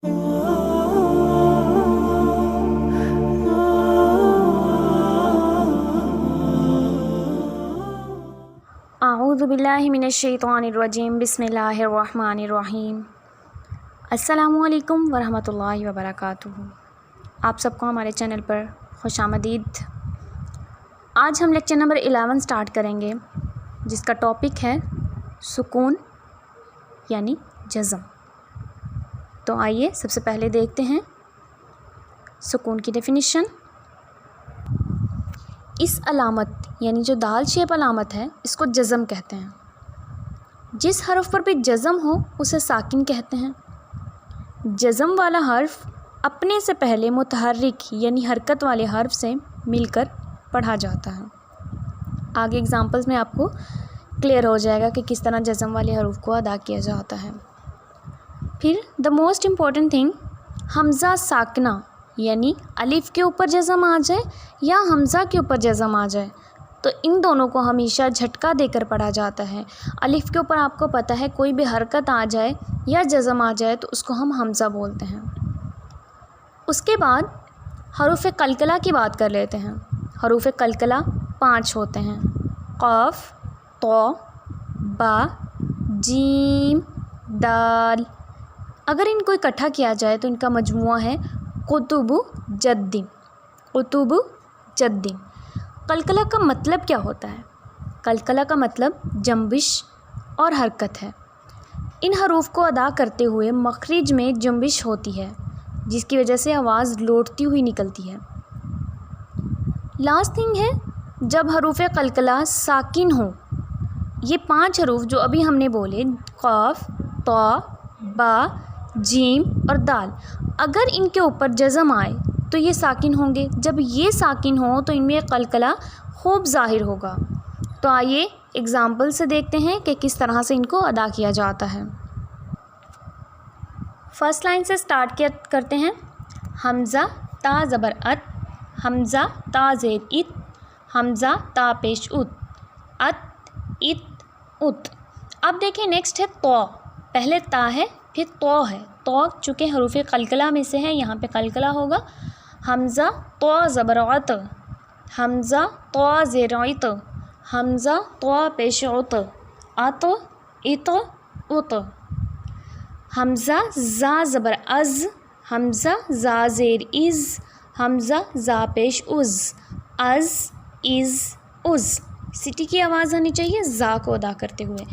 اعوذ باللہ من الشیطان الرجیم، بسم اللہ الرحمن الرحیم۔ السلام علیکم ورحمۃ اللہ وبرکاتہ۔ آپ سب کو ہمارے چینل پر خوش آمدید۔ آج ہم لیکچر نمبر 11 سٹارٹ کریں گے، جس کا ٹاپک ہے سکون یعنی جزم۔ تو آئیے سب سے پہلے دیکھتے ہیں سکون کی ڈیفینیشن۔ اس علامت یعنی جو دال شیپ علامت ہے، اس کو جزم کہتے ہیں۔ جس حرف پر بھی جزم ہو اسے ساکن کہتے ہیں۔ جزم والا حرف اپنے سے پہلے متحرک یعنی حرکت والے حرف سے مل کر پڑھا جاتا ہے۔ آگے اگزامپلز میں آپ کو کلیئر ہو جائے گا کہ کس طرح جزم والے حروف کو ادا کیا جاتا ہے۔ پھر دا موسٹ امپورٹنٹ تھنگ، حمزہ ساکنہ یعنی الف کے اوپر جزم آ جائے یا حمزہ کے اوپر جزم آ جائے تو ان دونوں کو ہمیشہ جھٹکا دے کر پڑھا جاتا ہے۔ الف کے اوپر آپ کو پتہ ہے کوئی بھی حرکت آ جائے یا جزم آ جائے تو اس کو ہم حمزہ بولتے ہیں۔ اس کے بعد حروف قلقلہ کی بات کر لیتے ہیں۔ حروف قلقلہ 5 ہوتے ہیں: قاف، طا، با، جیم، دال۔ اگر ان کو اکٹھا کیا جائے تو ان کا مجموعہ ہے قطب جد۔ قطب جد۔ قلقلہ کا مطلب کیا ہوتا ہے؟ قلقلہ کا مطلب جنبش اور حرکت ہے۔ ان حروف کو ادا کرتے ہوئے مخرج میں جنبش ہوتی ہے، جس کی وجہ سے آواز لوٹتی ہوئی نکلتی ہے۔ لاسٹ تھنگ ہے، جب حروف قلقلہ ساکن ہوں، یہ 5 حروف جو ابھی ہم نے بولے قاف، طا، با، جیم اور دال، اگر ان کے اوپر جزم آئے تو یہ ساکن ہوں گے۔ جب یہ ساکن ہوں تو ان میں قلقلہ خوب ظاہر ہوگا۔ تو آئیے اگزامپل سے دیکھتے ہیں کہ کس طرح سے ان کو ادا کیا جاتا ہے۔ فرسٹ لائن سے سٹارٹ کرتے ہیں۔ حمزہ تا زبر ات، حمزہ تا زیر ات، حمزہ تا پیش ات، ات۔ اب دیکھیں نیکسٹ ہے طا۔ پہلے تا ہے پھر طا ہے۔ طا چونکہ حروف قلقلہ میں سے ہے، یہاں پہ قلقلہ ہوگا۔ حمزہ طا زبر عط، حمزہ طا زیر عط، حمزہ طا پیش عط، ات، ات۔ حمزہ زا زبر از، حمزہ زا زیر از، حمزہ زا پیش از، از۔ سٹی کی آواز آنی چاہیے زا کو ادا کرتے ہوئے۔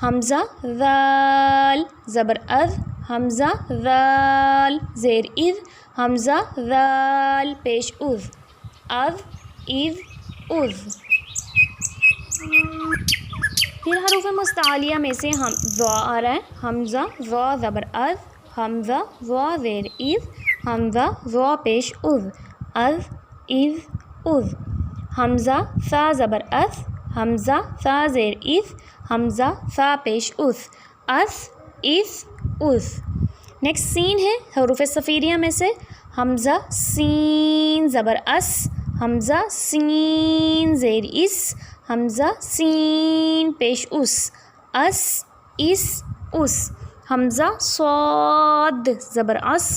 حمزہ ذال زبر اذ، حمزہ ذال زیر اذ، حمزہ ذال پیش اذ، از۔ پھر حروف مستعلیہ میں سے ذا آ رہا ہے۔ حمزہ ذا زبر اذ، حمزہ ذا زیر اذ، حمزہ ذا پیش از، از۔ حمزہ ثا زبر اث، حمزہ ثا زیر اذ، حمزہ ثا پیش از، نیکسٹ سین ہے حروف صفیریہ میں سے۔ حمزہ سین زبر اس، حمزہ سین زیر اس، حمزہ سین پیش اس، حمزہ صاد زبر اس،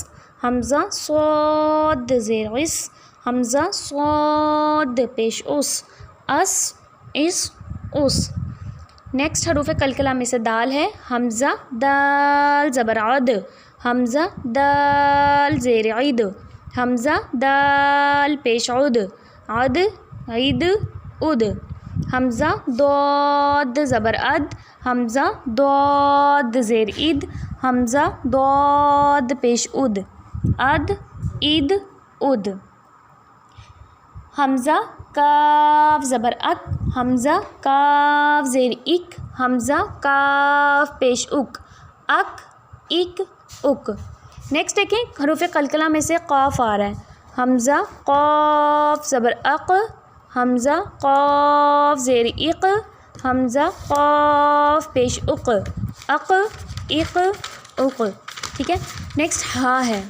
حمزہ صاد زیر اس، حمزہ صاد پیش اس، نیکسٹ حروف قلقلہ میں سے دال ہے۔ حمزہ دال زبر عد، حمزہ دال زیر عید، حمزہ دال پیش عد، عید، اد۔ حمزہ ضاد زبر اد، حمزہ ضاد زیر اد، حمزہ ضاد پیش اد، اد۔ حمزہ کاف زبر اک، حمزہ کاف زیر اک، حمزہ کاف پیش اک، اک۔ نیکسٹ دیکھیں حروف قلقلہ میں سے قاف آ رہا ہے۔ حمزہ قاف زبر اق، حمزہ قاف زیر اق، حمزہ قاف پیش اق، ٹھیک ہے۔ نیکسٹ ہا ہے۔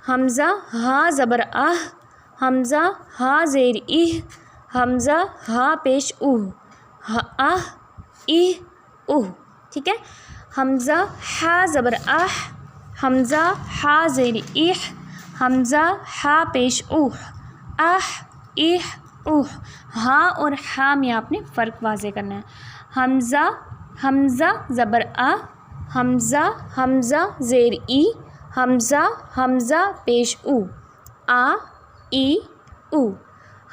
حمزہ ہا زبر اہ، حمزہ ہا زیر اہ، حمزہ ہا پیش ٹھیک ہے۔ حمزہ ہا زبر اہ، حمزہ ہا زیر اح، حمزہ ہا پیش اوہ، اح اح اوہ، ہا اور ہا میں آپ نے فرق واضح کرنا ہے. حمزہ حمزہ زبر آ، حمزہ حمزہ زیر ای، حمزہ حمزہ پیش او، آ ای او.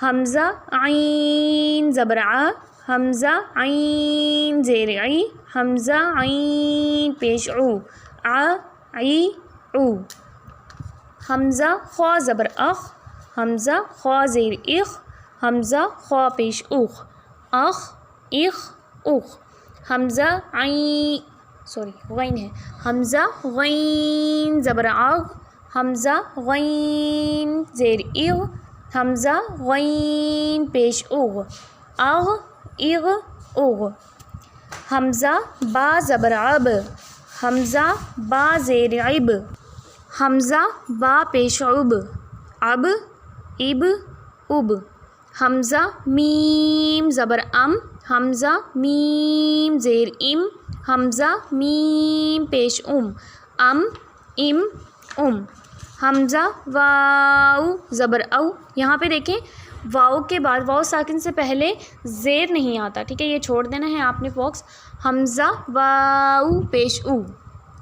حمزہ عین زبر آ، حمزہ عین زیر عی، حمزہ عین پیش او، آ عی او. حمزہ خوا زبر اخ، حمزہ خوا زیر اخ، حمزہ خوا پیش اوخ، اخ اخ اوخ. حمزہ غین ہے، حمزہ غین زبر اغ، حمزہ غین زیر اغ، حمزہ غین پیش اوغ، اغ اغ اوغ. حمزہ با زبر عب، حمزہ با زیر عب، حمزہ با پیش عب، اب اب اب. حمزہ میم زبر ام، حمزہ میم زیر ام، حمزہ میم پیش ام، ام ام ام. حمزہ واو زبر او، یہاں پہ دیکھیں واو کے بعد واو ساکن سے پہلے زیر نہیں آتا، ٹھیک ہے، یہ چھوڑ دینا ہے آپ نے باکس. حمزہ واو پیش او،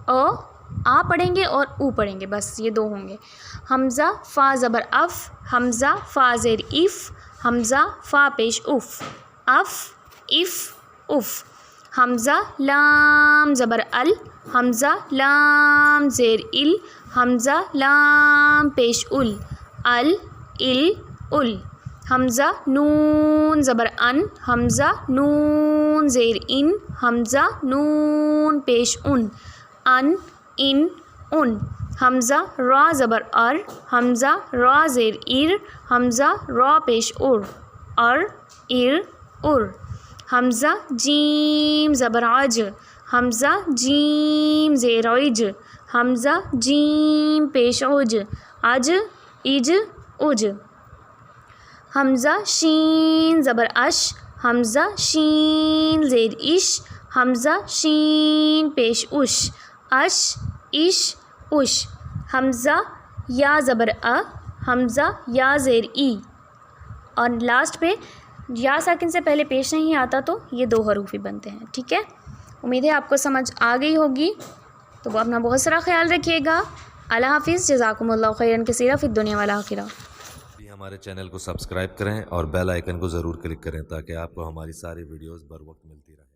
او آ پڑھیں گے اور او پڑھیں گے، بس یہ دو ہوں گے. حمزہ فا زبر اف، حمزہ فا زیر اف، حمزہ فا پیش اف، اف اف اف. حمزہ لام زبر ال، حمزہ لام زیر ال، حمزہ لام پیش ال، ال ال ال. حمزہ نون زبر ان، حمزہ نون زیر ان، حمزہ نون پیش ان، ان ان ان. حمزہ را زبر ار، حمزہ را زیر ار، حمزہ را پیش ار، ار ار ار. حمزہ جیم زبر عج، حمزہ جیم زیر عج، حمزہ جیم پیش عج، عج اج اج. حمزہ شین زبر اش، حمزہ شین زیر اش، حمزہ شین پیش اش، اش اش اش. حمزہ یا زبر ا، حمزہ یا زیر ای، اور لاسٹ پہ یا ساکن سے پہلے پیش نہیں آتا تو یہ دو حروف ہی بنتے ہیں. ٹھیک ہے، امید ہے آپ کو سمجھ آ گئی ہوگی. تو وہ اپنا بہت سارا خیال رکھیے گا. اللہ حافظ. جزاکم اللہ خیرا کثیرا فی الدنیا والآخرہ. ہمارے چینل کو سبسکرائب کریں اور بیل آئیکن کو ضرور کلک کریں تاکہ آپ کو ہماری ساری ویڈیوز بر وقت ملتی رہیں.